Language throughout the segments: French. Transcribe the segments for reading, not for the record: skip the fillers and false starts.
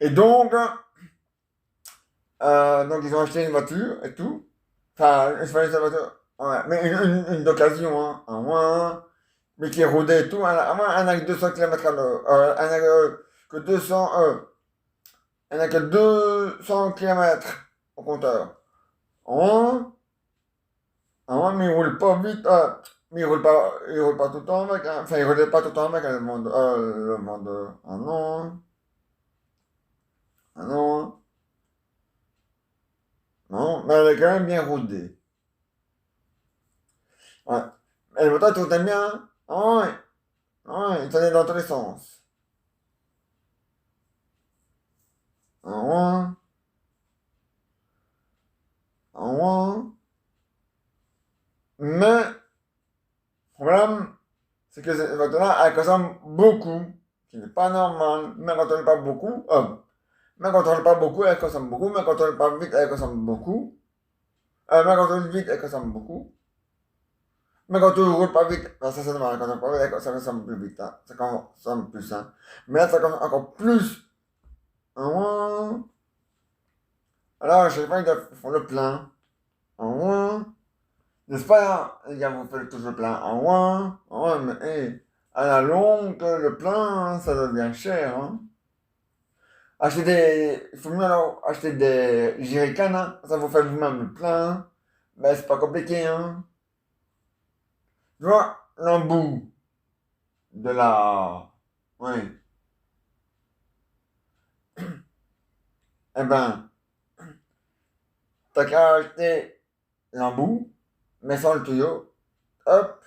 Et donc ils ont acheté une voiture et tout. Enfin, une voiture, ouais, mais une d'occasion, hein, mais qui rodait et tout, un avec 200 km à l'heure, un avec que 200, un avec 200 km au compteur. En mais il roule pas vite, mais il roule pas tout le temps avec, hein. Enfin, il roulait pas tout le temps avec, hein, le vendeur. Ah non, ah non, non, mais elle est quand même bien rodée. Ouais. Et le moteur tournait bien, ah ouais, ah ouais, il tournait dans tous les sens. Ah ouais, ah ouais. Mais, le problème, c'est que cette voiture-là, elle consomme beaucoup, ce qui n'est pas normal, mais quand on n'est pas beaucoup, mais quand on n'est pas beaucoup, elle consomme beaucoup, mais quand on n'est pas vite, elle consomme beaucoup, mais quand on est vite, elle consomme beaucoup. Mais quand tu roules pas vite, ça c'est normal, quand on pas vite, ça consomme plus vite, hein. Ça consomme plus, hein. Mais là, ça consomme encore plus. Ah, alors, je sais pas, ils font le plein. Ah, n'est-ce pas, les gars, vous faites tous le plein. Mais à la longue, le plein, ça devient cher, hein. Il faut mieux alors acheter des jerrycans, hein. Ça vous fait vous-même le plein. Ben, c'est pas compliqué, hein. Tu vois, l'embout de la, oui, eh ben, t'as qu'à acheter l'embout, mais sans le tuyau, hop.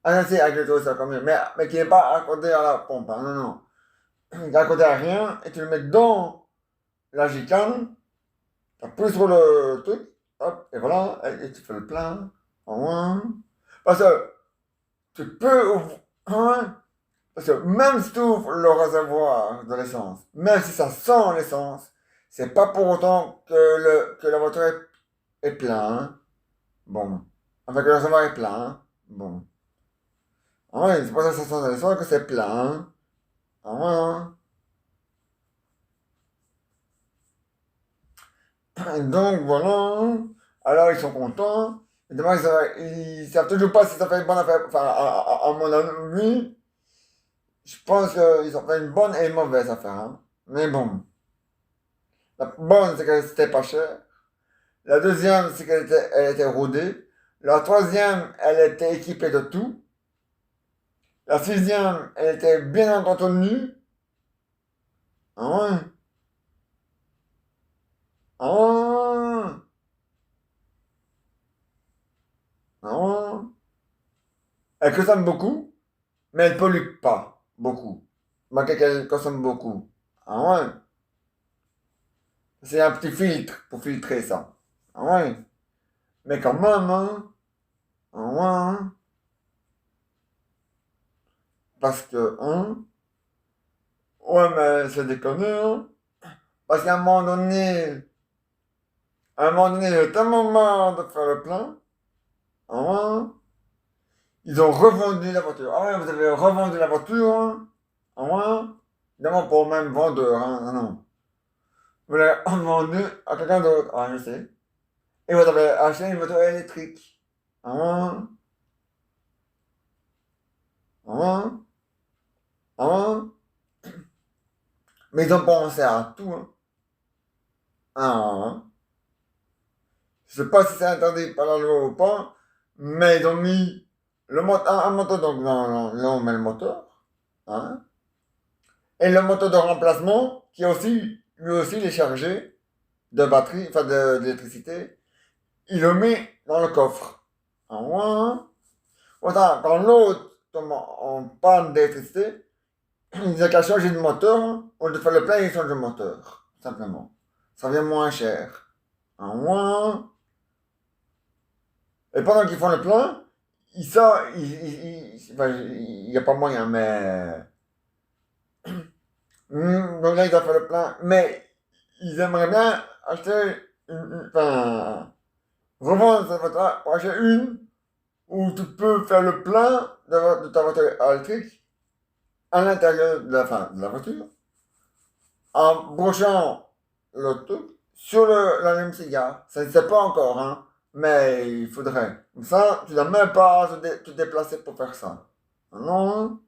Ah non, c'est avec le tuyau, ça comme mieux. Mais qui n'est pas à côté à la pompe, hein, non, non. Il est à côté à rien, et tu le mets dans la gicane, t'appuies sur le truc, hop, et voilà, et tu fais le plein. Hein. Parce que tu peux hein, parce que même si tu ouvres le réservoir de l'essence, même si ça sent l'essence, c'est pas pour autant que la voiture est plein, hein. Bon. Enfin, que le réservoir est plein, hein. Bon. Ah ouais, c'est pour ça que ça sent l'essence que c'est plein, hein. Ah ouais, hein. Et donc, voilà. Alors, ils sont contents. Et demain, ils savent toujours pas si ça fait une bonne affaire. Enfin, à mon avis, je pense qu'ils ont fait une bonne et une mauvaise affaire, hein. Mais bon. La bonne, c'est que c'était pas cher. La deuxième, c'est elle était rodée. La troisième, elle était équipée de tout. La sixième, elle était bien entretenue. Ah ouais. Ah ouais. Ah ouais. Elle consomme beaucoup, mais elle pollue pas beaucoup. Malgré qu'elle consomme beaucoup. Ah ouais. C'est un petit filtre pour filtrer ça. Ah ouais. Mais quand même, hein. Ah ouais. Hein. Parce que, hein. Ouais, mais c'est déconné, hein. Parce qu'à un moment donné, j'ai tellement marre de faire le plein. Ah, ils ont revendu la voiture. Ah ouais, vous avez revendu la voiture, hein. Ah ouais. Évidemment, pour le même vendeur, hein. Non, non. Vous l'avez vendu à quelqu'un d'autre. Ah, je sais. Et vous avez acheté une voiture électrique. Ah ouais. Ah ouais. Ah ouais. Mais ils ont pensé à tout, hein. Ah ouais. Je sais pas si c'est interdit par la loi ou pas, mais ils ont mis un moteur, donc là on met le moteur, hein. Et le moteur de remplacement, qui aussi, lui aussi, il est chargé de batterie, enfin d'électricité, il le met dans le coffre. Ah ouais, hein. Voilà, quand l'autre tombe en panne d'électricité, il n'a qu'à changer de moteur, hein. Au lieu de faire le plein, il change de moteur, simplement. Ça vient moins cher. Ah ouais, hein. Et pendant qu'ils font le plein, enfin, il n'y a pas moyen, mais donc là, ils ont fait le plein. Mais ils aimeraient bien acheter enfin, revendre cette voiture pour acheter une où tu peux faire le plein de ta voiture électrique à l'intérieur de la voiture. en brochant le truc sur l'allume-cigare. Ça ne sait pas encore, hein, mais il faudrait. Comme ça, tu n'as même pas à te déplacer pour faire ça. Ah non,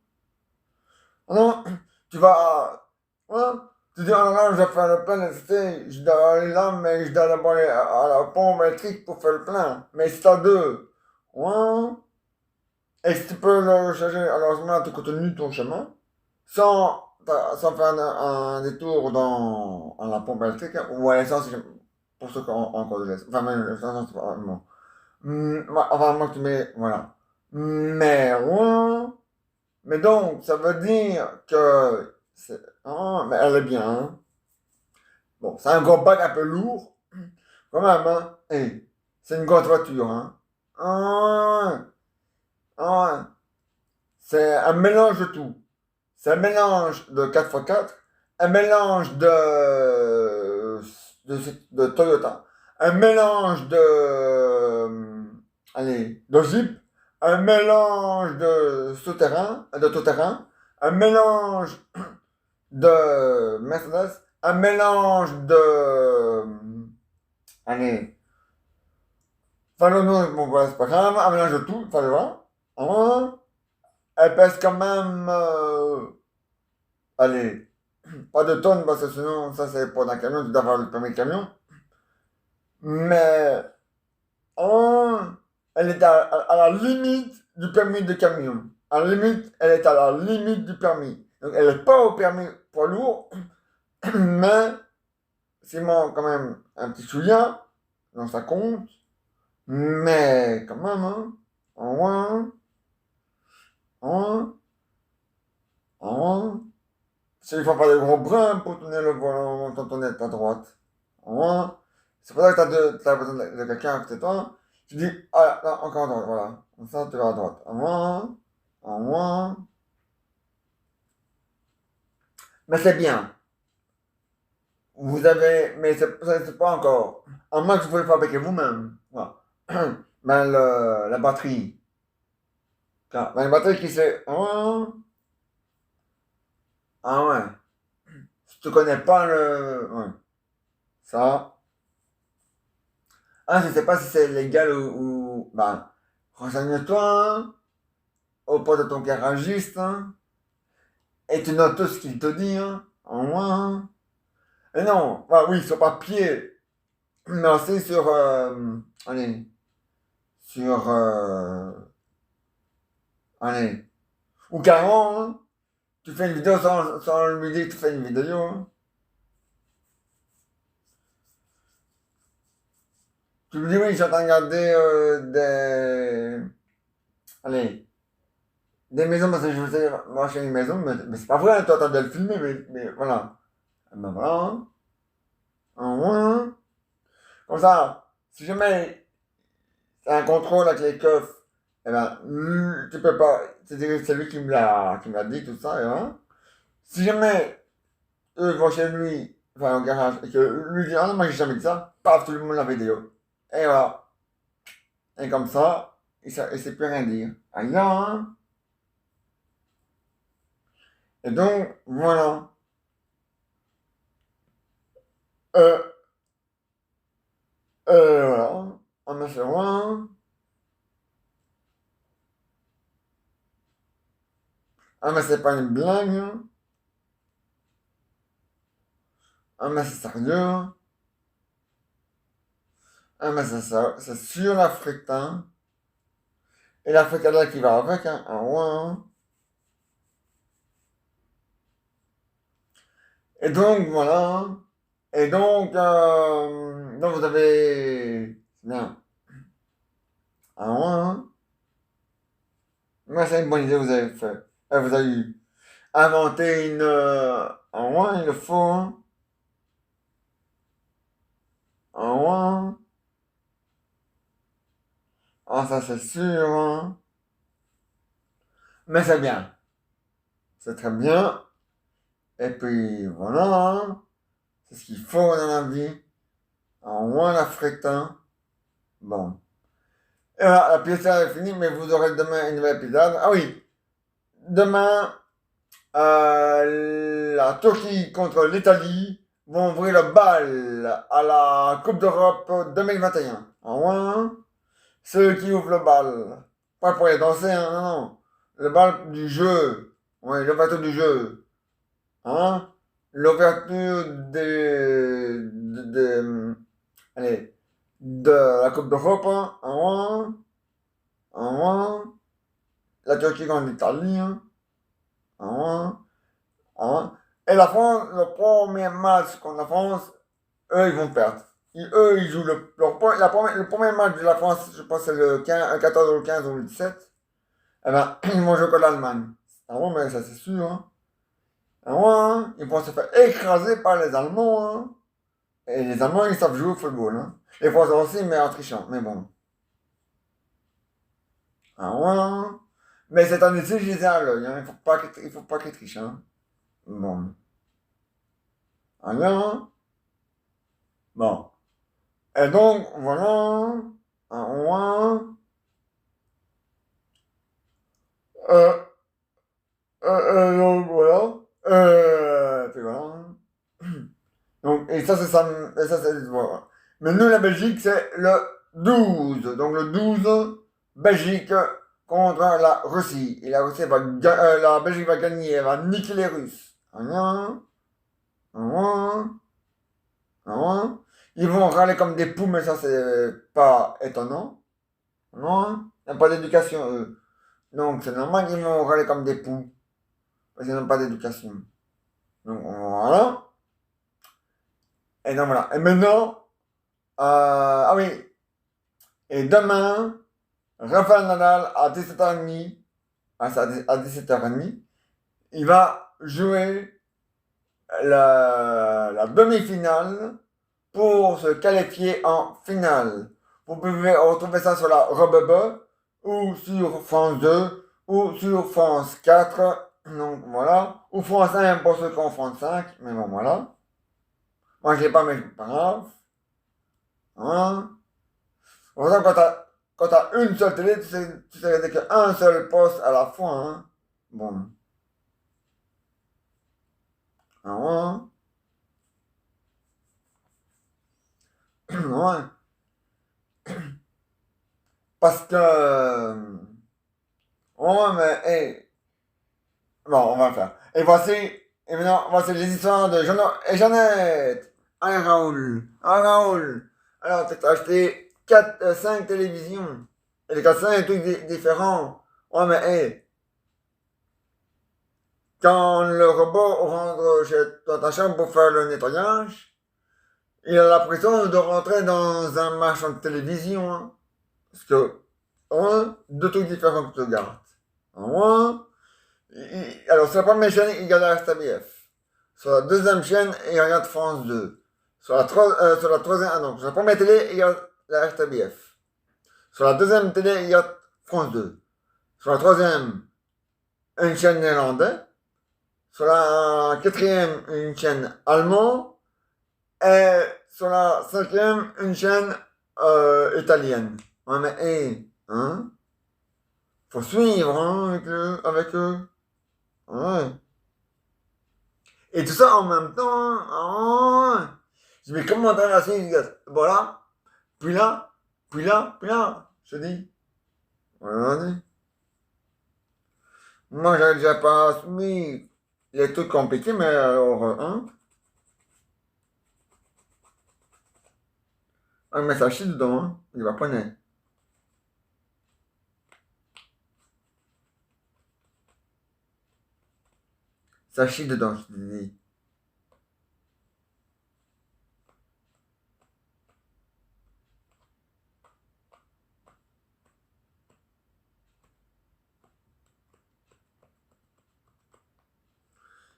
ah non, tu vas, hein, tu dis, oh là là, je vais faire le plein, tu sais, je dois aller là, mais je dois d'abord aller à la pompe électrique pour faire le plein. Mais si t'as deux, ouais, et si tu peux le charger, alors à ce moment-là, tu continues ton chemin, sans faire un détour à la pompe électrique, hein, ou à l'essence, pour ceux qui ont encore de l'essence. Enfin, même l'essence, c'est pas vraiment. Enfin, moi, tu mets, voilà. Mais, ouais, mais donc, ça veut dire que, ah, mais elle est bien, hein. Bon, c'est un gros bac un peu lourd, quand même, hein. Hey, c'est une grosse voiture, hein. Ah, ah, c'est un mélange de tout. C'est un mélange de 4x4, un mélange de Toyota, un mélange de Jeep, un mélange de tout-terrain, un mélange de Mercedes, un mélange allez, enfin, non, bon, voilà, c'est pas grave, un mélange de tout, enfin, voilà. Hein, elle pèse quand même, allez, pas de tonnes, parce que sinon, ça c'est pour un camion, tu dois avoir le permis de camion. Mais oh, elle est à la limite du permis de camion. À la limite, elle est à la limite du permis. Donc elle n'est pas au permis poids lourd, mais c'est moi quand même un petit souillard, donc ça compte. Mais quand même, hein, en moins, en moins, il faut pas de gros brins pour tourner le volant quand on est à droite. Hein. C'est pour ça que tu as besoin de quelqu'un à côté de toi. Tu dis, ah, là, encore à droite, voilà. Comme ça, tu vas à droite. En moins. Mais c'est bien. Vous avez, mais c'est pas encore. À moins que vous pouvez fabriquer vous-même. Voilà. Ben, la batterie. Ben, la batterie qui c'est. Ah ouais. Si tu connais pas ouais. Ça. Ah, je sais pas si c'est légal ben, renseigne-toi, hein, au poste de ton garagiste, hein, et tu notes tout ce qu'il te dit, hein, en moins, hein. Et non, bah oui, sur papier, mais aussi allez, sur, allez, ou carrément, hein, tu fais une vidéo sans lui dire que tu fais une vidéo, hein. Tu lui dis, oui, je suis en train de regarder allez, des maisons parce que je faisais marcher une maison, mais c'est pas vrai, hein, tu es en train de le filmer, mais voilà. Eh ben voilà, hein. En moins, hein. Comme ça, si jamais c'est un contrôle avec les keufs, eh ben, tu peux pas. C'est lui qui me l'a dit, tout ça, et voilà. Si jamais eux vont chez lui, enfin au garage, et que lui dit, ah non, moi j'ai jamais dit ça, paf, tout le monde la vidéo. Et voilà. Et comme ça, il sait plus rien dire. Ah, hein. Et donc, voilà. Euh, voilà. Ah, mais c'est vrai, hein. Ah, mais c'est pas une blague, hein. Ah, mais c'est sérieux, hein. Ah, mais c'est sur la frite, hein. Et la fricadelle qui va avec, hein. Ah, ouais, hein. Et donc, voilà, hein. Et donc vous avez... Non. Ah, ouais, hein. Moi, c'est une bonne idée que vous avez fait. Vous avez inventé une... ah, ouais, il le faut, hein. Ah, ouais, hein. Ah, ça, c'est sûr, hein. Mais c'est bien. C'est très bien. Et puis, voilà, hein. C'est ce qu'il faut dans la vie. En moins la frite, hein. Bon. Et voilà, la pièce est finie, mais vous aurez demain une nouvelle épisode. Ah oui, demain, la Turquie contre l'Italie vont ouvrir le bal à la Coupe d'Europe 2021. Ah ouais, hein? Ceux qui ouvrent le bal. Pas pour les danser, hein, non, non. Le bal du jeu. Ouais, l'ouverture du jeu. Hein? L'ouverture allez, de la Coupe d'Europe, hein, ah ouais, ah ouais. La Turquie contre l'Italie, hein, ah ouais. Hein. Et la France, le premier match contre la France, eux, ils vont perdre. Eux, ils jouent le premier match de la France, je pense que c'est le 15, 14 ou le 15 ou le 17. Eh ben, ils vont jouer contre l'Allemagne. Ah ouais, mais ça c'est sûr. Hein. Ah ouais, hein. Ils vont se faire écraser par les Allemands. Hein. Et les Allemands, ils savent jouer au football. Hein. Les Français aussi, mais en trichant. Mais bon. Ah ouais. Hein. Mais cette année-ci, je les ai à l'œil. Hein. Il faut pas qu'ils trichent. Hein. Bon. Alors, hein. Bon. Et donc, voilà, euh, donc voilà, puis voilà. Donc, et ça, c'est ça, et ça, c'est, voilà. Mais nous, la Belgique, c'est le 12. Donc, le 12, Belgique contre la Russie. Et la Russie la Belgique va gagner, elle va niquer les Russes. Rien, rien, rien. Ils vont râler comme des poux, mais ça, c'est pas étonnant. Non, il n'y a pas d'éducation, eux. Donc, c'est normal qu'ils vont râler comme des poux. Parce qu'ils n'ont pas d'éducation. Donc, voilà. Et donc, voilà. Et maintenant, ah oui. Et demain, Rafael Nadal, à 17h30, à 17h30, il va jouer la demi-finale pour se qualifier en finale. Vous pouvez retrouver ça sur la Rebebe ou sur France 2 ou sur France 4. Donc voilà. Ou France 1 pour ceux qui ont France 5. Mais bon, voilà. Moi, je l'ai pas, mais c'est pas grave. Hein? Pour ça, quand t'as une seule télé, tu sais regarder qu'un seul poste à la fois. Hein? Bon. Hein? Ouais. Parce que... ouais, mais... Hey, bon, on va le faire. Et maintenant, voici les histoires de Jean et Jeannette. Allez, Raoul. Ah, Raoul. Alors, t'as acheté 5 télévisions. Et les 4, 5 trucs différents. Ouais, mais, hé, quand le robot rentre dans ta chambre pour faire le nettoyage, il a l'impression de rentrer dans un marchand de télévision. Hein. Parce que, deux trucs différents que tu regardes. Ouais. Alors, sur la première chaîne, il regarde la RTBF. Sur la deuxième chaîne, il regarde France 2. Sur la troisième, ah non, sur la première télé, il regarde la RTBF. Sur la deuxième télé, il regarde France 2. Sur la troisième, une chaîne néerlandaise. Sur la quatrième, une chaîne allemande. Et sur la cinquième, une chaîne italienne. Ouais, mais, hé, hein? Faut suivre, hein, avec eux. Ouais. Et tout ça en même temps, hein. Ah, je mets comment t'as la suite, voilà, puis là, puis là, puis là, je te dis. Voilà. Moi, j'avais déjà pas soumis les trucs compliqués, mais alors, hein. Ah, mais ça chie dedans, hein. Il va pas naître. Ça chie dedans, je te dis.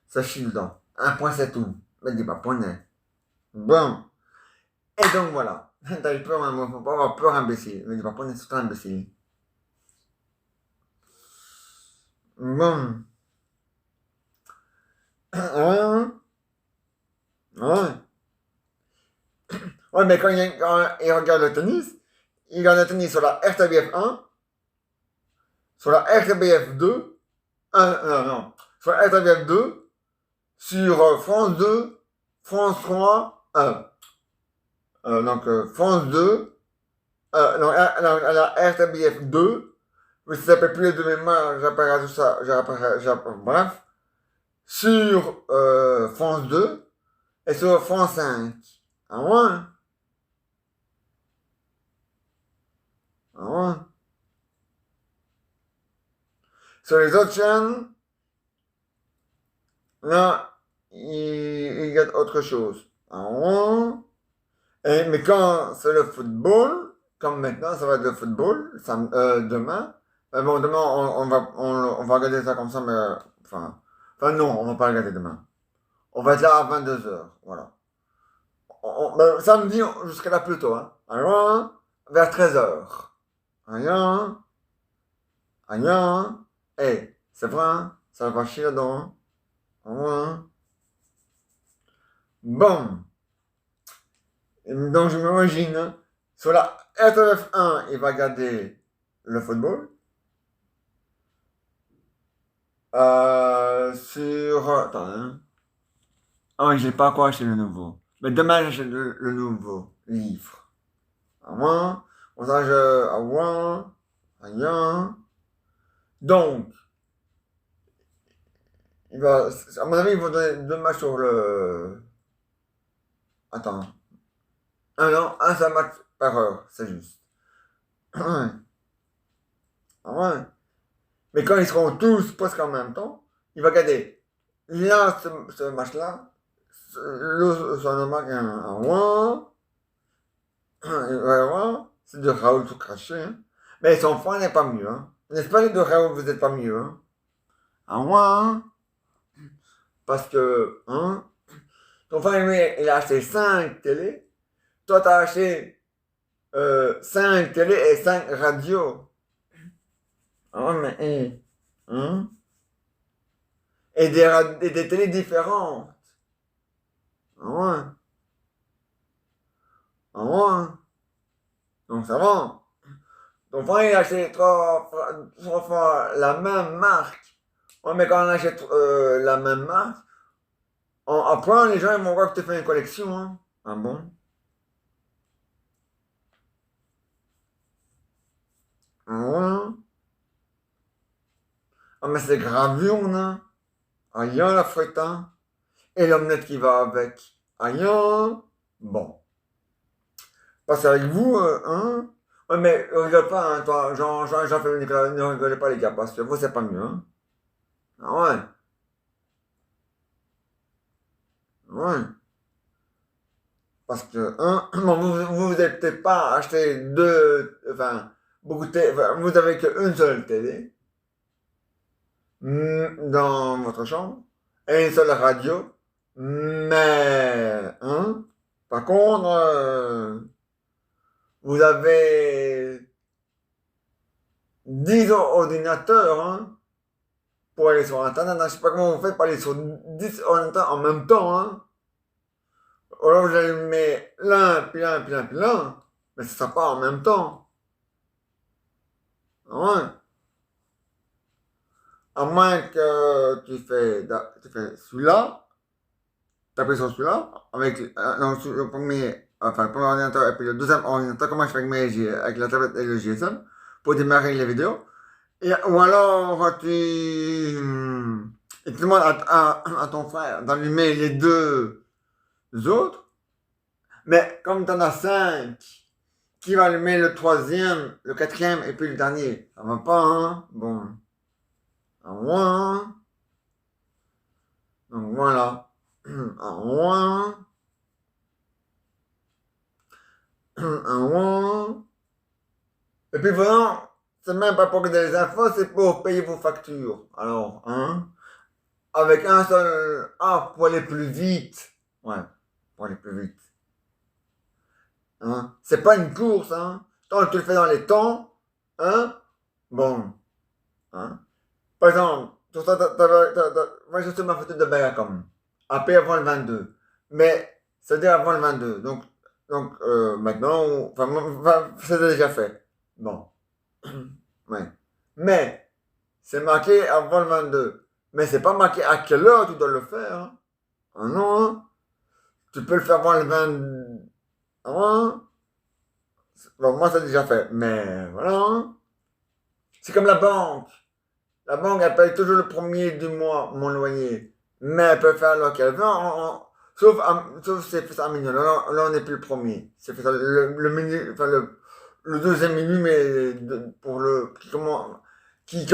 Ça chie dedans. Un point, c'est tout. Mais dis pas point net. Bon. Et donc, voilà. T'as eu peur, hein, faut pas avoir peur, imbécile. Mais dis pas point net, c'est un imbécile. Bon. Ouais. Ouais. Ouais, mais quand il regarde le tennis, il regarde le tennis sur la RTBF 1, sur la RTBF 2, non, non, sur RTBF 2, sur France 2, France 3, donc France 2, non, la RTBF 2, mais ça s'appelle plus les deux mémoires, j'appellerai tout ça, bref, sur France 2 et sur France 5. Ah ouais? Ah ouais? Sur les autres chaînes, là, il y a autre chose. Ah ouais? Mais quand c'est le football, comme maintenant, ça va être le football, demain. Bon, demain, on va regarder ça comme ça, mais enfin non, on va pas regarder demain. On va être là à 22h, voilà. Samedi, jusqu'à là plus tôt, hein. Alors, vers 13h. Rien, rien. C'est vrai, hein, ça va pas chier là-dedans, hein. Bon. Donc, je m'imagine, hein, sur la RTF1, il va regarder le football. Attends, hein. Ah oui, j'ai pas encore acheté le nouveau. Mais demain, j'achète le nouveau livre. À moi, à moi, rien. Donc, à mon avis, il va donner 2 matchs sur le. Attends. Non, un seul match par heure, c'est juste. Ah ouais. Mais quand ils seront tous presque en même temps, il va regarder là, ce match-là, le match un roi, c'est de Raoul tout craché, hein. Mais son frère n'est pas mieux, hein. N'est-ce pas, les de Raoul, vous n'êtes pas mieux, hein. Un roi, hein. Parce que, hein, ton frère, lui, il a acheté 5 télés, toi, t'as acheté 5 télés et 5 radios. Ah ouais, mais, hein, et des télés différentes. Ah ouais. Ah ouais. Donc ça va. Ton frère, il achète 3 fois la même marque. Ouais, mais quand on achète la même marque, après, les gens ils vont voir que tu fais une collection, hein. Ah bon? Ah ouais. Ah, mais c'est gravure, hein. Aïe, la frite, hein. Et l'omelette qui va avec. Aïe. Bon. Parce avec vous, hein. Ouais, mais rigole pas, hein, toi, Jean-Philippe Nicolas, ne rigolez pas, les gars, parce que vous, c'est pas mieux, hein. Ah ouais. Ouais. Parce que, hein, bon, vous n'avez peut-être pas acheté beaucoup de télé, vous avez qu'une seule télé dans votre chambre et une seule radio. Mais, hein, par contre, vous avez 10 ordinateurs, hein, pour aller sur Internet, hein. Je sais pas comment vous faites pour aller sur 10 ordinateurs en même temps, hein. Ou alors vous allumez l'un, puis l'un, puis l'un, puis l'un, mais ça ne sera pas en même temps. Ouais. À moins que tu fais celui-là, tu appuies sur celui-là, avec non, le premier, enfin, le premier ordinateur et puis le deuxième ordinateur, comment je fais avec la tablette et le GSM, pour démarrer les vidéos. Ou alors tu demandes à ton frère d'allumer les deux autres, mais comme tu en as 5, qui va allumer le troisième, le quatrième et puis le dernier? Ça va pas, hein? Bon. À moins. Donc voilà. À moins. À moins. Et puis voilà, c'est même pas pour regarder les infos, c'est pour payer vos factures. Alors, hein? Avec un seul. Ah, pour aller plus vite. Ouais, pour aller plus vite. Hein? C'est pas une course, hein? Tant que tu le fais dans les temps, hein? Bon. Hein? Par exemple, sur ça, moi je suis ma photo de Beracom. Après avant le 22. Mais, c'est-à-dire avant le 22. Donc maintenant, c'est déjà fait. Bon. Ouais. Mais, c'est marqué avant le 22. Mais c'est pas marqué à quelle heure tu dois le faire. Hein. Ah non, hein. Tu peux le faire avant le 20. Ah, hein. Bon, moi, c'est déjà fait. Mais voilà. Hein. C'est comme la banque. La banque, elle paye toujours le premier du mois mon loyer. Mais elle peut faire l'heure qu'elle veut. Sauf si c'est fait ça à minuit. Là, on n'est plus le premier. C'est fait ça le minuit, enfin, le deuxième minuit, mais pour le. Qui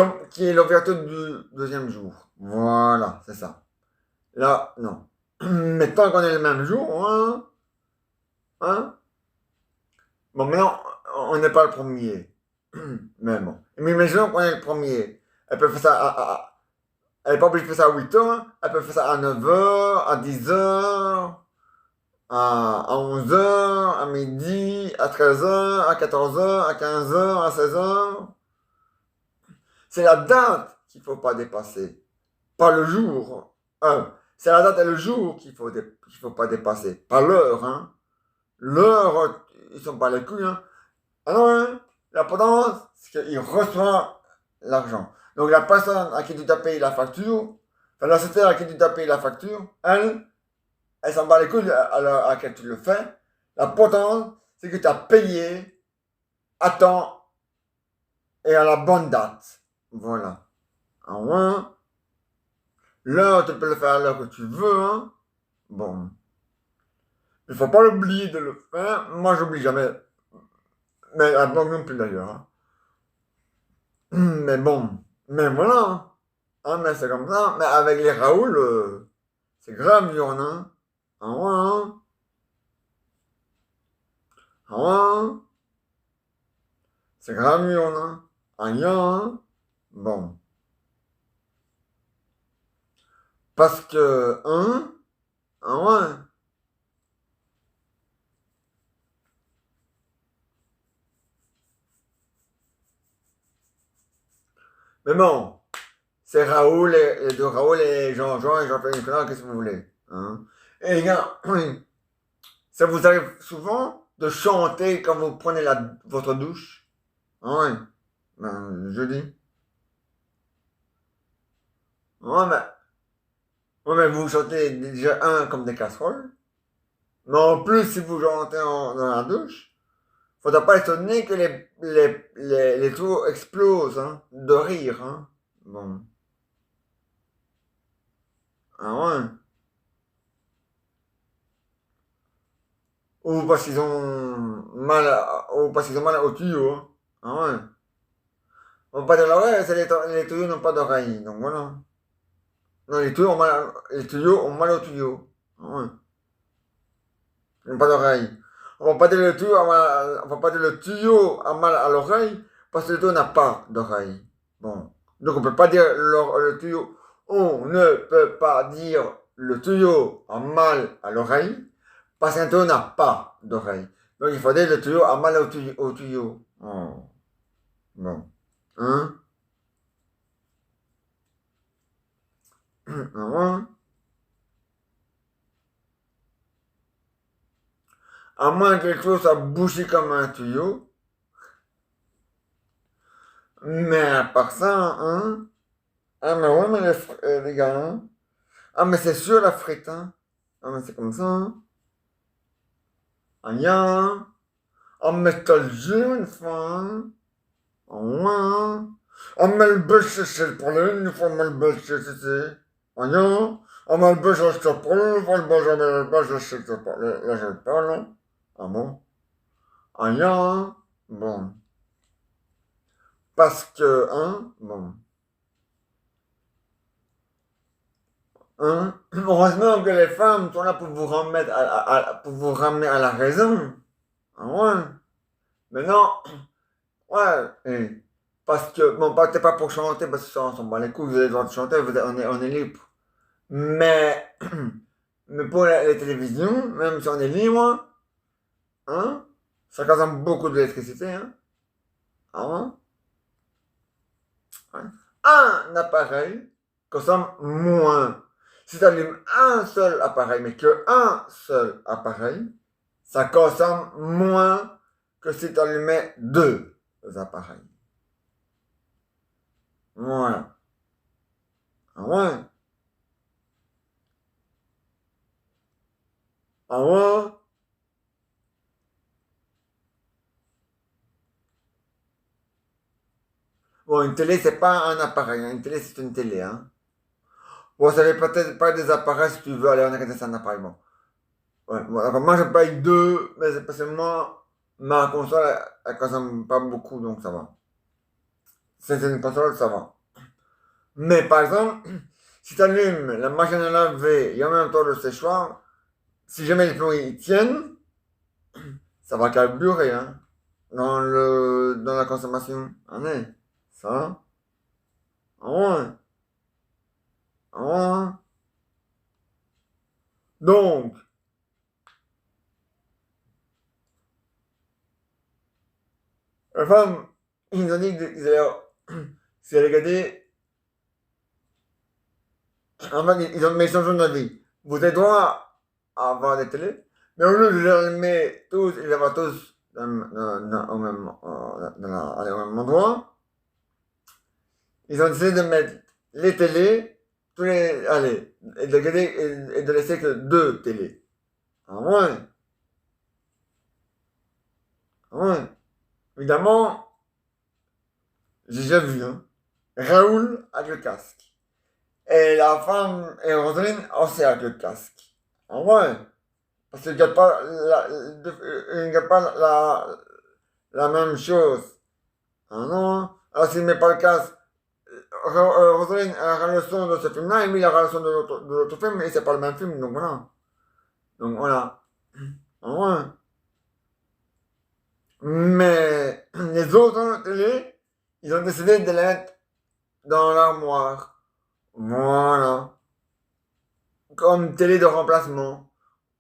est l'ouverture du deuxième jour. Voilà, c'est ça. Là, non. Mais tant qu'on est le même jour, hein, hein. Bon, maintenant, on n'est pas le premier. Mais bon. Mais imaginons qu'on est le premier. Elle peut faire ça elle n'est pas obligée de faire ça à 8 heures. Hein. Elle peut faire ça à 9 heures, à 10 heures, à 11 heures, à midi, à 13 heures, à 14 heures, à 15 heures, à 16 heures. C'est la date qu'il ne faut pas dépasser. Pas le jour. C'est la date et le jour qu'il faut pas dépasser. Pas l'heure, hein. L'heure, ils sont pas les couilles, hein. Ah non, hein. L'important, c'est qu'il reçoit l'argent. Donc la personne à qui tu as payé la facture, enfin la société à qui tu as payé la facture, elle s'en bat les couilles à l'heure à laquelle tu le fais. L'important, c'est que tu as payé à temps et à la bonne date. Voilà. Ah ouais. L'heure, tu peux le faire à l'heure que tu veux, hein. Bon. Il faut pas l'oublier de le faire. Moi, j'oublie jamais. Mais la banque non plus d'ailleurs. Hein. Mais bon. Mais voilà. Hein. Ah, mais c'est comme ça. Mais avec les Raoul, c'est grave dur, hein. Ah ouais, hein. Ah ouais, hein. C'est grave dur, hein. Ah yeah, hein. Bon. Parce que, hein. Ah ouais. Mais bon. C'est Raoul, et de Raoul et Jean-Jean et Jean-Pierre Nicolas, qu'est-ce que vous voulez? Hein? Et les gars, ça vous arrive souvent de chanter quand vous prenez votre douche? Ah ouais, ben, je dis. Ouais, mais vous chantez déjà comme des casseroles. Mais en plus, si vous chantez dans la douche, faudra pas étonner que les trous explosent, hein, de rire, hein. Bon. Ah ouais. Ou parce qu'ils ont mal au tuyau, hein. Ah ouais. On pas de l'oreille, c'est les tuyaux n'ont pas d'oreille, donc voilà. Non, les tuyaux ont mal au tuyau. Ah ouais. Ils n'ont pas d'oreille. On va pas dire le tuyau a mal à l'oreille parce que le tuyau n'a pas d'oreille. Bon. Donc on peut pas dire le tuyau. On ne peut pas dire le tuyau a mal à l'oreille parce qu'un tuyau n'a pas d'oreille. Donc il faut dire le tuyau a mal au tuyau. Oh. Bon. Hein? Ah ouais. À moins que quelque chose a bouché comme un tuyau. Mais à part ça, hein? Ah, mais ouais, mais les gars, hein? Ah, mais c'est sûr la frite, hein? Ah, mais c'est comme ça, hein? Ah, ya, ah, mais t'as le jeu une fois, hein? Ah, ouais, hein? Ah, mais le bûche, c'est le problème, une fois, mais le bûche, c'est. Ah, ya, ah, mais le bûche, je te parle, une fois, le bûche, mais le bûche, je te parle, là, je te parle, hein? Ah bon? Ah, ya, hein? Bon. Parce que, hein? Bon. Hein? Heureusement que les femmes sont là pour vous remettre pour vous ramener à la raison. Ah ouais. Mais non, ouais. Parce que, bon, peut-être pas pour chanter, parce que ça, on s'en bat les couilles, vous avez le droit de chanter, on est libre. Mais, mais pour les télévisions, même si on est libre, hein, ça consomme beaucoup d'électricité, hein. Ah ouais. Ouais. Un appareil consomme moins. Si tu allumes un seul appareil, mais que un seul appareil, ça consomme moins que si tu allumais deux appareils. Voilà. Ah ouais? Ah ouais? Bon, une télé, c'est pas un appareil, hein. Une télé, c'est une télé, hein. Bon, ça fait peut-être pas des appareils si tu veux aller en regarder c'est un appareil, bon. Ouais, bon, alors moi, j'ai pas eu deux, mais c'est parce que moi, ma console, elle consomme pas beaucoup, donc ça va. C'est une console, ça va. Mais par exemple, si tu allumes la machine à laver et en même temps le séchoir, si jamais les plombs ils tiennent, ça va carburer, hein, dans la consommation. Ah ouais, ça, ah ouais, ah ouais. Donc, la femme, ils ont dit qu'ils allaient, s'ils allaient regarder, en fait, mais ils ont changé d'avis. Vous avez droit à avoir des télés, mais au lieu de les mettre tous, ils les mettent tous au même, allez, au même endroit, ils ont décidé de mettre les télés, tous les, allez, et de regarder, et de laisser que deux télés. Ah ouais, ah ouais. Évidemment, j'ai déjà vu, hein. Raoul avec le casque. Et la femme, et Roselyne aussi avec le casque. Ah ouais. Parce qu'ils ne gardent pas ils ne gardent pas la même chose. Ah non. Alors s'il ne met pas le casque, Roselyne aura le son de ce film-là, et lui il aura le son de l'autre film, et c'est pas le même film, donc voilà. Donc voilà. Ah ouais. Mais les autres télé, ils ont décidé de les mettre dans l'armoire. Voilà. Comme télé de remplacement.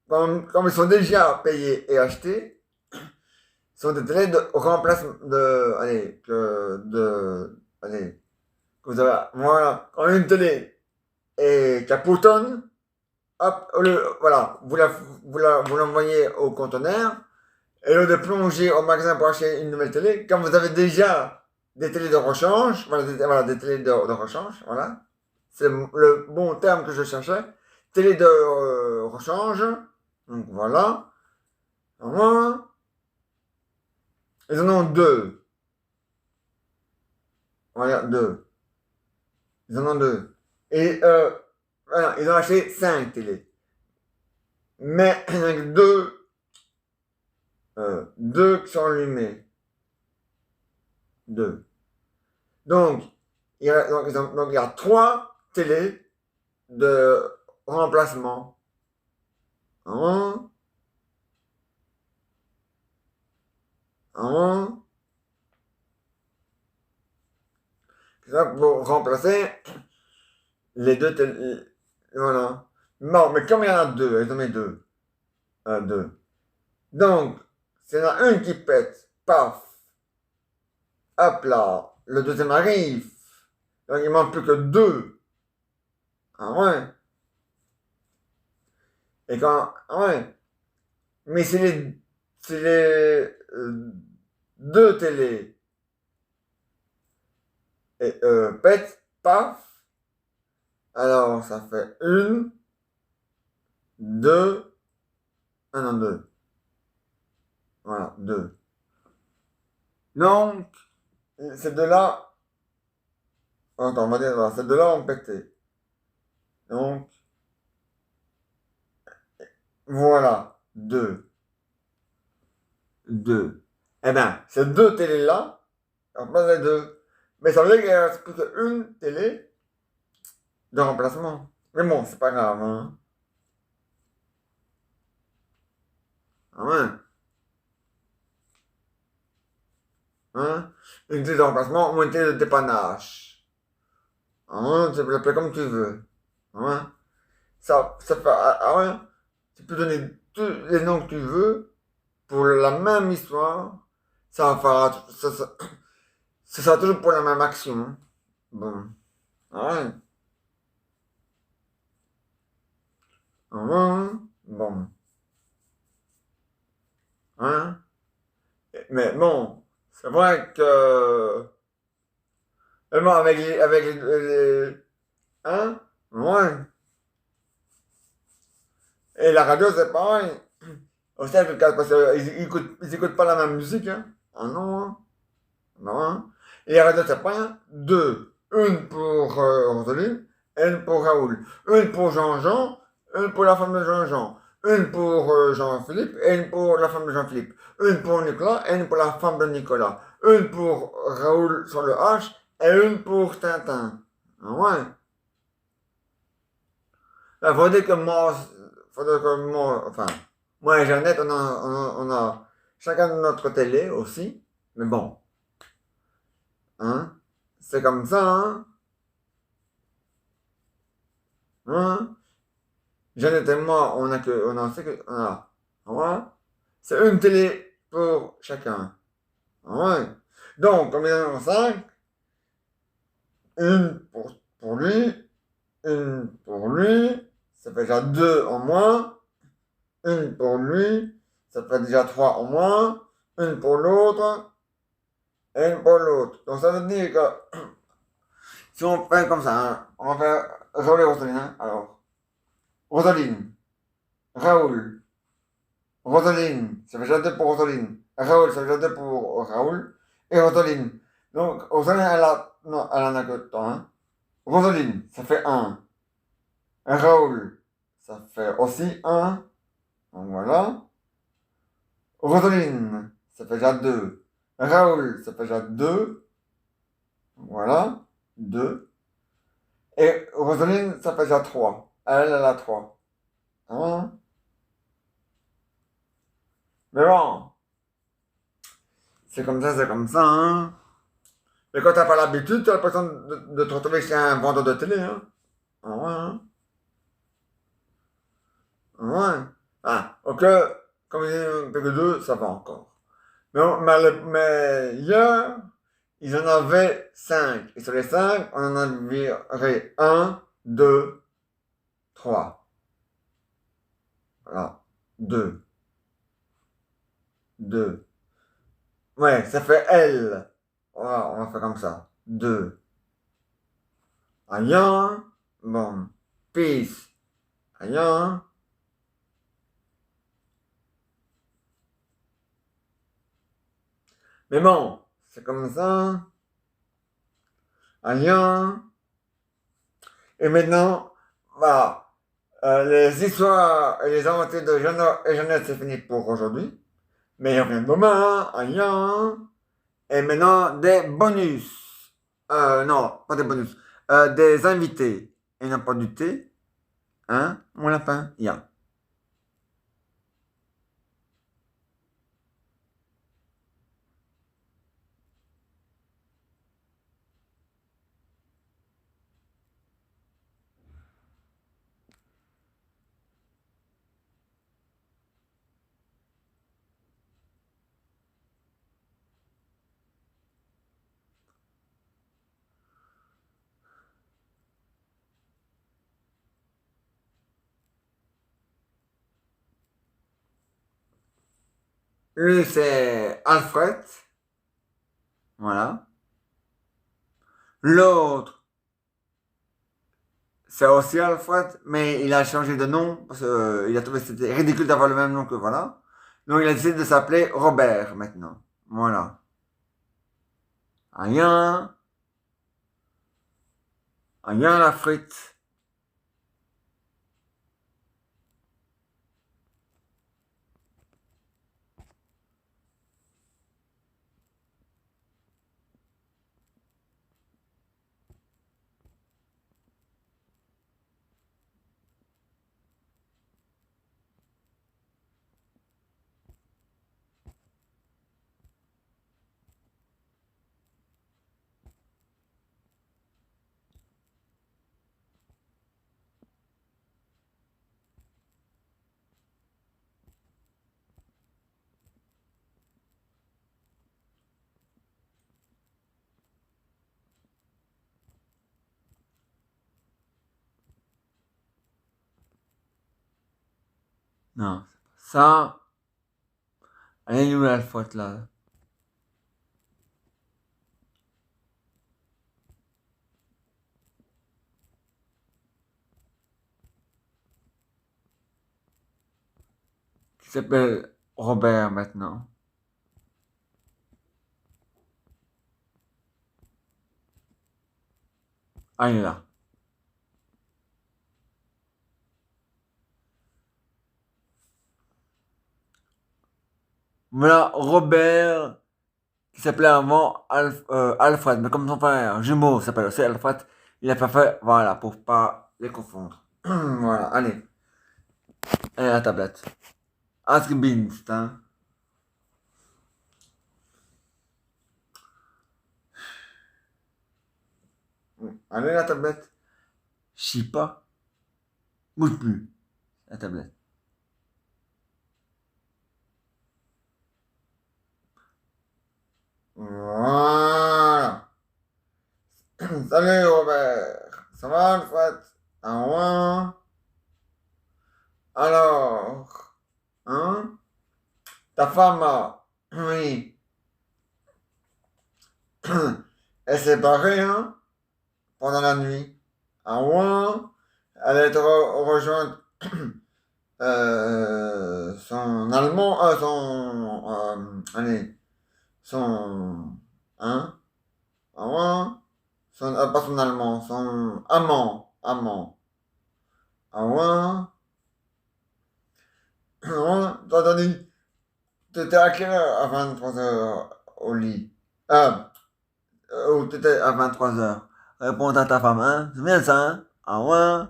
Comme ils sont déjà payés et achetés, ce sont des télés de remplacement allez, que vous avez, voilà. Quand une télé est capotonne, hop, voilà, vous l'envoyez au conteneur, et au lieu de plonger au magasin pour acheter une nouvelle télé, quand vous avez déjà des télés de rechange, voilà, des télés de rechange, voilà, c'est le bon terme que je cherchais, télé de rechange, donc voilà, voilà. Ils en ont deux, voilà, deux, ils en ont deux. Et voilà, ils ont acheté cinq télés, mais il y en a que deux qui sont allumées, deux. Donc, donc, il y a trois télés de remplacement. Un, un, ça pour remplacer les deux télé. Voilà. Non, mais comme il y en a deux, ils en mettent deux. Deux. Donc, s'il y en a une qui pète, paf, hop là, le deuxième arrive. Donc, il manque plus que deux. Ah ouais. Et quand, ah ouais. Mais si les deux télés pètent, paf, alors ça fait une, deux, un, non, deux. Voilà, deux. Donc, ces deux-là, attends, on va dire, voilà, ces deux-là ont pété. Donc, voilà, deux, deux. Eh bien, ces deux télés-là, on remplace les deux. Mais ça veut dire qu'il reste plus qu'une télé de remplacement. Mais bon, c'est pas grave, hein. Ah ouais, hein. Une télé de remplacement ou une télé de dépannage. Ah ouais, tu peux l'appeler comme tu veux. Ah ouais. Ça fait, ah ouais, tu peux donner tous les noms que tu veux pour la même histoire. Ça sera toujours pour la même action, hein. Bon. Ah ouais. Ah ouais. Bon. Hein. Mais bon, c'est vrai que. Mais bon, avec les Hein? Ouais. Et la radio, c'est pareil. Aussi, avec le casque, parce qu'ils écoutent pas la même musique, hein. Ah non, hein. Non, hein. Et la radio, c'est pareil, hein. Deux. Une pour Rosaline, une pour Raoul. Une pour Jean-Jean, une pour la femme de Jean-Jean. Une pour Jean-Philippe et une pour la femme de Jean-Philippe. Une pour Nicolas et une pour la femme de Nicolas. Une pour Raoul sur le H et une pour Tintin. Ah ouais. Il faudrait que moi, enfin, moi et Jeannette, on a chacun de notre télé aussi. Mais bon, hein, c'est comme ça, hein, hein. Jeannette et moi, ouais, c'est une télé pour chacun, ouais. Donc, comme il y en a cinq, une pour lui, une pour lui, ça fait déjà deux en moins, une pour lui, ça fait déjà trois en moins, une pour l'autre, et une pour l'autre. Donc ça veut dire que si on fait comme ça, hein, on va faire Raoul et Rosaline, hein. Alors, Rosaline, Raoul, Rosaline, ça fait déjà deux pour Rosaline, Raoul, ça fait déjà deux pour Raoul, et Rosaline. Donc, Rosaline, non, elle en a que temps, hein. Rosaline, ça fait un. Raoul, ça fait aussi un. Donc voilà. Rosaline, ça fait déjà deux. Raoul, ça fait déjà deux. Voilà. Deux. Et Rosaline, ça fait déjà trois. Elle a trois. Hein? Mais bon, c'est comme ça, c'est comme ça, hein. Mais quand t'as pas l'habitude, t'as l'impression de te retrouver chez un vendeur de télé, hein. Ah ouais, hein. Ah ouais. Ah, ok, comme il dit PQ2, ça va encore. Mais hier, ils en avaient cinq. Et sur les cinq, on en avait un, deux, trois. Voilà. Deux. Deux. Ouais, ça fait L. Voilà, on va faire comme ça. Deux. Ayan. Bon. Peace. Ayan. Mais bon, c'est comme ça. Ayan. Et maintenant, voilà. Les histoires et les aventures de Jeannot et Jeannette, c'est fini pour aujourd'hui. Mais il revient demain. Ayan. Et maintenant, des bonus. Non, pas des bonus. Des invités. Et non pas du thé. Hein, mon lapin? Ya. Lui, c'est Alfred. Voilà. L'autre, c'est aussi Alfred, mais il a changé de nom parce qu'il a trouvé que c'était ridicule d'avoir le même nom que voilà. Donc il a décidé de s'appeler Robert maintenant. Voilà. Rien, rien la frite. Non, ça, elle est où Alfred là? qui s'appelle Robert maintenant. Ah, il est là. Voilà, Robert, qui s'appelait avant Alfred, mais comme son frère jumeau s'appelle aussi Alfred, il a pas fait, voilà, pour pas les confondre. Voilà, allez, allez la tablette. Ask Beans, hein. Allez la tablette. Je sais pas, bouge plus, la tablette. Voilà. Salut Robert, ça va Alfred? Ah ouais? Alors, hein? Ta femme, oui, elle s'est barrée, hein? Pendant la nuit. Ah ouais? Elle est rejointe son allemand, allez, son, hein? Ah ouais? Pas son allemand, son amant. Ah ouais? Ah ouais? Toi, t'as dit, t'étais à quelle heure? À 23 heures au lit. Ah, ou t'étais à 23 heures. Réponds à ta femme, hein? C'est bien ça, hein? Ah ouais?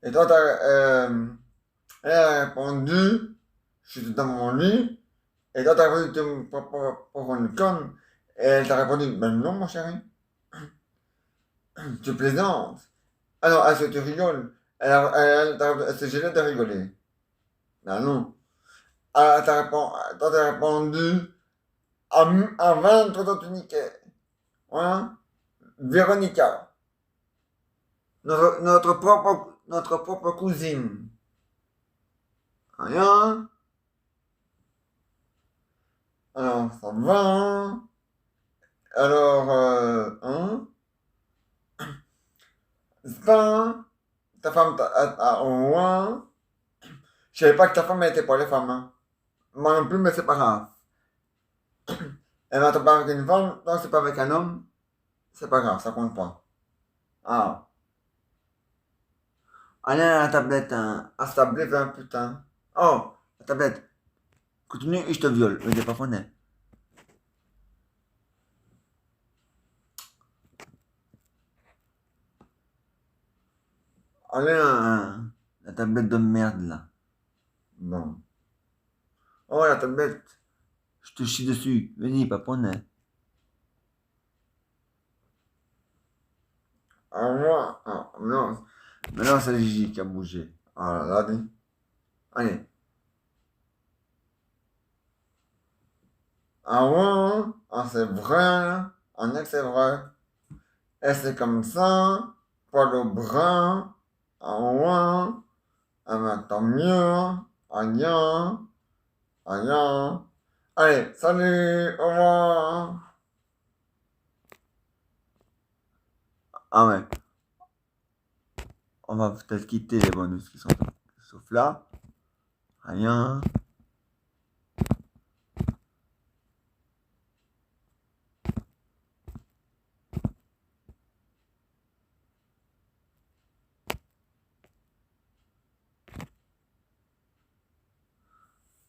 Et toi, elle a répondu, je suis dans mon lit. Et toi, t'as répondu, pour une conne. Et elle t'a répondu, ben non, mon chéri. Tu plaisantes. Ah non, est-ce que tu rigoles? Elle s'est gênée de rigoler. Ben non. Ah, toi, t'as répondu, à 23 ans, tu niquais. Hein? Véronica. Notre propre cousine. Rien. Alors, ça va, hein? Alors, hein? Ça, ta femme, ouais. Je savais pas que ta femme était pour les femmes, hein. Moi non plus, mais c'est pas grave. Elle va te parler avec une femme, donc c'est pas avec un homme. C'est pas grave, ça compte pas. Ah. Allez à la tablette, hein. À cette tablette, hein, putain. Oh, la tablette. Continue et je te viole. Mais t'es pas fondé. Allez, hein, la tablette de merde, là. Bon. Oh, la tablette. Je te chie dessus. Venez, paponnet. Ah, moi, ah, non. Maintenant, c'est le Gigi qui a bougé. Ah là, là, allez. Ah ouais, hein? Ah, c'est vrai, hein? Ah, non, c'est vrai. Et c'est comme ça, poil brun. Ah ouais, hein? Ah, ben, tant mieux, hein? Ah, bien. Ah, bien. Allez, salut, au revoir. Ah ouais, on va peut-être quitter les bonus qui sont sauf là. Rien.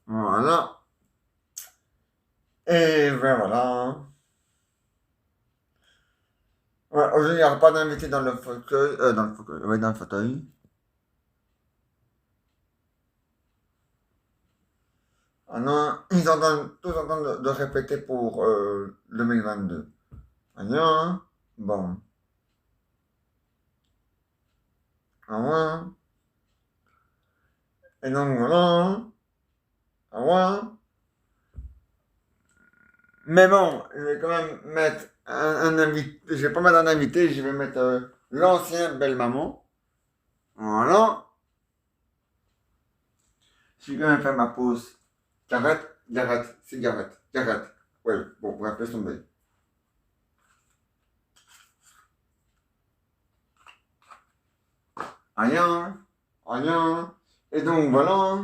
Voilà. Et ben voilà. Ouais, aujourd'hui, il n'y aura pas d'invité dans le fauteuil. Dans le fauteuil. Ouais, dans le fauteuil. Ah non, ils entendent, tous en train de répéter pour 2022. Ah non, hein? Bon. Ah ouais, hein? Et donc voilà, hein? Ah ouais, hein? Mais bon, je vais quand même mettre un invité. Je vais pas mettre un invité, je vais mettre l'ancien belle-maman. Voilà. Je vais quand même faire ma pause. Cigarette, cigarette, cigarette, cigarette. Ouais, bon, bref, laisse tomber. rien, rien. Et donc voilà.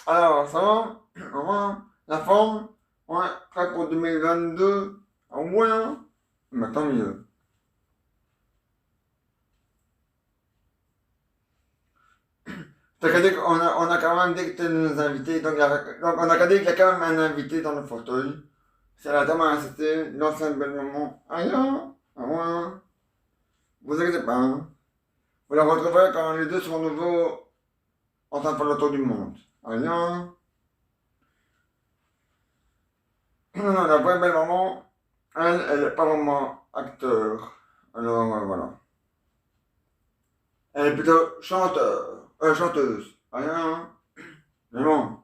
Alors ça va, au revoir. La forme, ouais, prêt pour 2022. Ah ouais, hein. Mais tant mieux. T'as qu'à dire on a quand même dit que t'es nos invités, donc on a qu'à dire qu'il y a quand même un invité dans le fauteuil. C'est la dame à assister, l'ancien belle maman. Ah non, ah ouais. Vous inquiétez pas, hein. Vous la retrouverez quand les deux seront nouveaux en train de faire le tour du monde. Ah non. Non, la vraie belle maman, elle est pas vraiment acteur. Alors voilà. Elle est plutôt chanteuse. Ah non. Mais bon.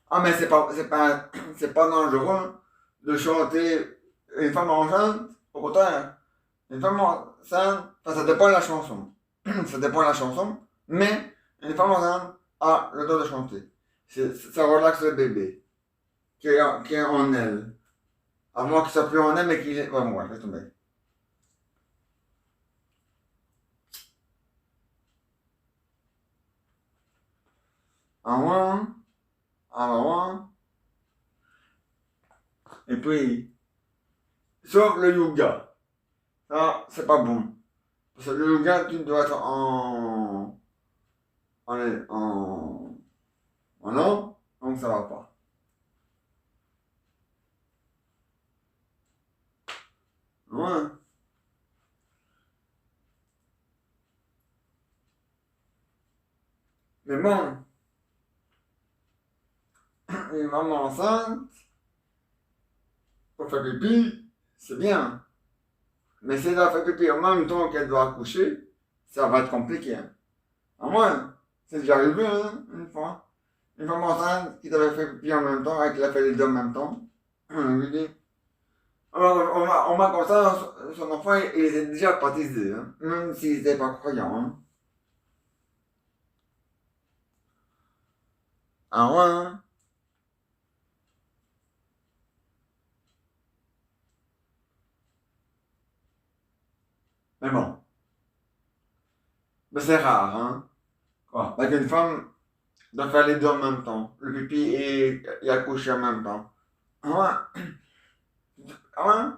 Ah mais c'est pas dangereux de chanter une femme enceinte. Au contraire, une femme enceinte, enfin, ça dépend de la chanson. Ça dépend de la chanson, mais une femme enceinte a le droit de chanter. Ça relaxe le bébé qui est en elle. À moins qu'il soit plus en elle, mais qu'il est. Ouais, moi, laisse tomber. Ah ouais, ah ouais. Et puis, sauf le yoga. Ça, c'est pas bon. Parce que le yoga, tu dois être en, non, donc ça va pas. Ouais. Mais bon, une maman enceinte, pour faire pipi, c'est bien. Mais si elle doit faire pipi en même temps qu'elle doit accoucher, ça va être compliqué, hein. À moins, c'est déjà arrivé, hein, une fois. Une femme enceinte qui devait faire pipi en même temps, et qui a fait les deux en même temps. On lui dit. Alors, on m'a comme ça, son enfant, il était déjà baptisé, hein, même s'il n'était pas croyant, hein. Ah ouais, hein. Mais bon, mais c'est rare, hein. Quoi. Avec une femme, doit faire les deux en même temps. Le pipi et accoucher en même temps. Ah ouais, ah ouais.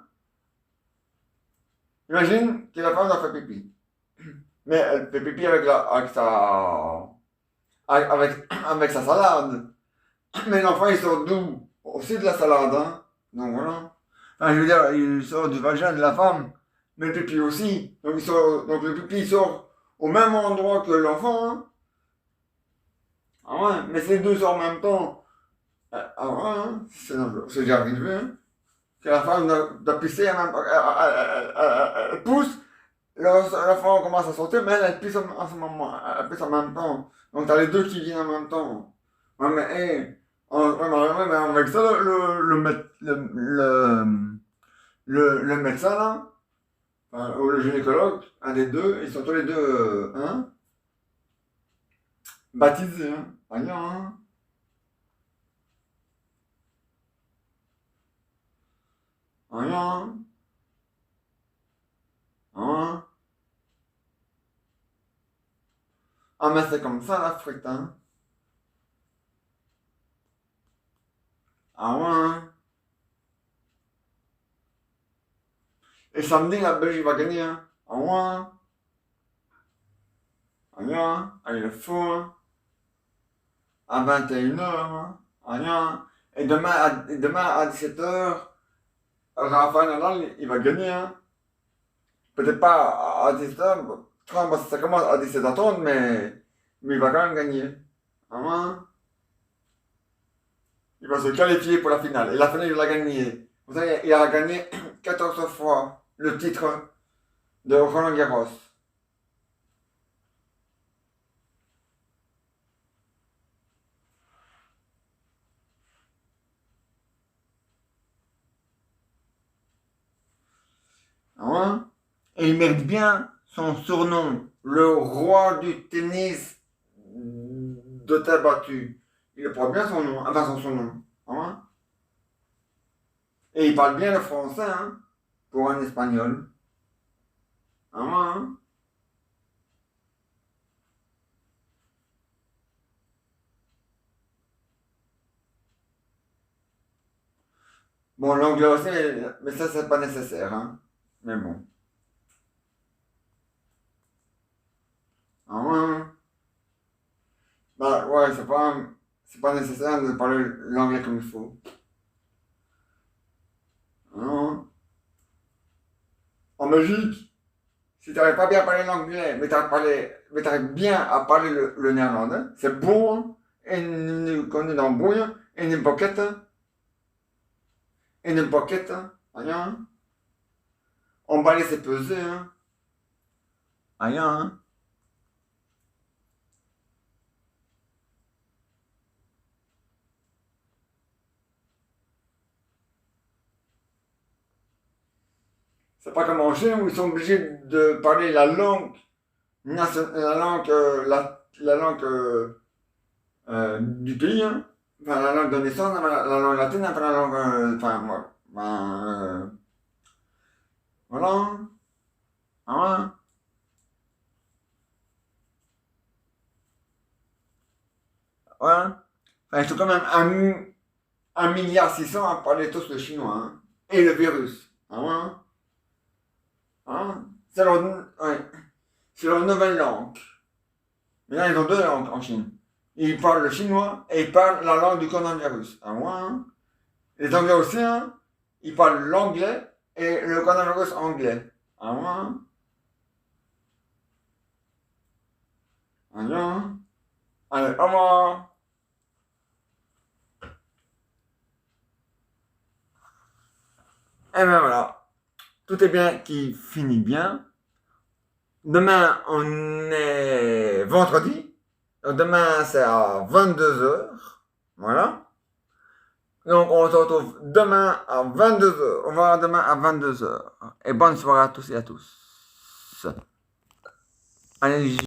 Imagine que la femme doit faire pipi. Mais elle fait pipi avec sa salade. Mais l'enfant il sort d'où? Aussi de la salade, hein. Donc voilà. Enfin, je veux dire, il sort du vagin de la femme. Mais le pipi aussi. Donc le pipi il sort au même endroit que l'enfant, hein. Ah ouais, mais c'est deux en même temps. Ah ouais, hein. C'est déjà arrivé, hein. Que la femme doit pisser, elle pousse, l'enfant commence à sauter, mais elle pisse en ce moment, elle pisse en même temps. Donc t'as les deux qui viennent en même temps. Ouais, mais hey, ouais, mais avec ça, le médecin là, enfin, ou le gynécologue, un des deux, ils sont tous les deux, hein, baptisés, hein. Ah non, hein. Ah non, hein. Ah, ah, mais c'est comme ça la frite, hein. Ah ouais, hein. Et samedi, la Belgique va gagner, hein. Ah ouais, hein. Rien, il est fou, hein. À 21h, hein. Rien. Et demain à 17h, Rafael Nadal, il va gagner, hein. Peut-être pas à 17h, ça commence à 17h30, mais il va quand même gagner. Hein. Il va se qualifier pour la finale. Et la finale, il va gagner. Vous savez, il a gagné 14 fois le titre de Roland Garros. Hein. Et il mérite bien son surnom, le roi du tennis de terre battue. Il porte bien son nom, enfin son surnom. Hein. Et il parle bien le français, hein, pour un espagnol. Ah ouais, hein. Bon, l'anglais aussi, mais ça, c'est pas nécessaire, hein. Mais bon. Ah ouais, hein. Bah ouais, c'est pas nécessaire de parler l'anglais comme il faut. Ah ouais, hein. En Belgique, si t'arrives pas bien à parler l'anglais, mais t'arrives bien à parler le néerlandais, c'est bon, hein. Et nous connaissons dans bouille, et une pocket, et une pocket, rien, hein. Emballer, c'est peser, hein. Rien, hein. C'est pas comme en Chine où ils sont obligés de parler la langue la langue, la langue du pays, hein. Enfin, la langue de naissance, la langue latine, après la langue, enfin, voilà, hein. Ah ouais, ouais. Enfin, ils sont quand même 1,6 milliard à parler tous le chinois, hein. Et le virus. Ah ouais, hein. Ah ouais. Ouais. C'est leur nouvelle langue. Mais là, ils ont deux langues en Chine. Ils parlent le chinois et ils parlent la langue du coronavirus. Ah ouais, hein. Les Anglais aussi, hein, ils parlent l'anglais et le coronavirus anglais. Ah ouais, hein. Ah bien, hein. Allez, au revoir. Et ben voilà, tout est bien qui finit bien. Demain, on est vendredi. Donc demain, c'est à 22 h. Voilà. Donc on se retrouve demain à 22 h. On va voir demain à 22 h. Et bonne soirée à tous et à tous. Allez,